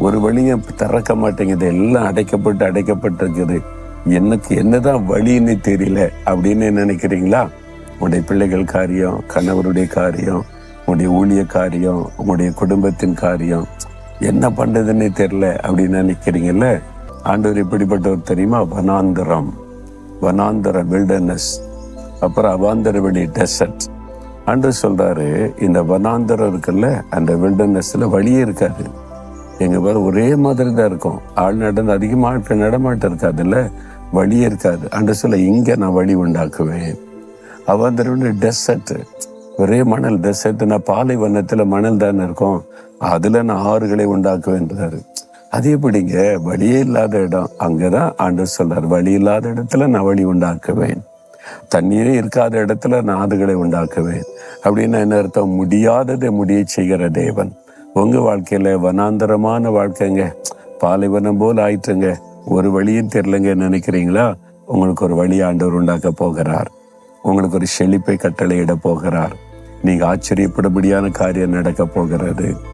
ஒரு வழியும் திறக்க மாட்டேங்குது, எல்லாம் அடைக்கப்பட்டிருக்குது. எனக்கு என்னதான் வழின்னு தெரியல அப்படின்னு நினைக்கிறீங்களா? உங்களுடைய பிள்ளைகள் காரியம், கணவருடைய காரியம், உங்களுடைய ஊழிய காரியம், உங்களுடைய குடும்பத்தின் காரியம், என்ன பண்றதுன்னே தெரியல அப்படின்னு நினைக்கிறீங்கல்ல? ஆண்டவர் எப்படிப்பட்டவர் தெரியுமா? வனாந்தரம் வில்டர்னஸ், அப்புறம் அவாந்தர வெளி டெசர்ட். ஆண்டவர் சொல்றாரு, இந்த வனாந்தரம் இருக்குல்ல, அந்த வில்டர்னஸ்ல வழியே இருக்காது. எங்க பேர் ஒரே மாதிரி தான் இருக்கும். அதிகமாக ஆட்கள் நடமாட்டம் இருக்காதுல்ல, வழியே இருக்காது. ஆண்டவர் சொல்ல, இங்க நான் வழி உண்டாக்குவேன். அவாந்தர டெசர்ட், ஒரே மணல். டெசர்ட்னா பாலைவனத்துல மணல் தானே இருக்கும், அதுல நான் ஆறுகளை உண்டாக்குவேன்றாரு. அது எப்படிங்க? வழியே இல்லாத இடம், அங்கதான் ஆண்டவர் சொல்றாரு, வழி இல்லாத இடத்துல நான் வழி உண்டாக்குவேன். தண்ணீரே இருக்காத இடத்துல நான் ஆறுகளை உண்டாக்குவேன். அப்படின்னா என்ன அர்த்தம்? முடியாததை முடிய செய்கிற தேவன். உங்க வாழ்க்கையில வனாந்தரமான வாழ்க்கைங்க, பாலைவனம் போல் ஆயிட்டுங்க, ஒரு வழியும் தெரியலங்க நினைக்கிறீங்களா? உங்களுக்கு ஒரு வழி ஆண்டவர் உண்டாக்க போகிறார். உங்களுக்கு ஒரு செழிப்பை கட்டளையிட போகிறார். நீங்க ஆச்சரியப்படும்படியான காரியம் நடக்க போகிறது.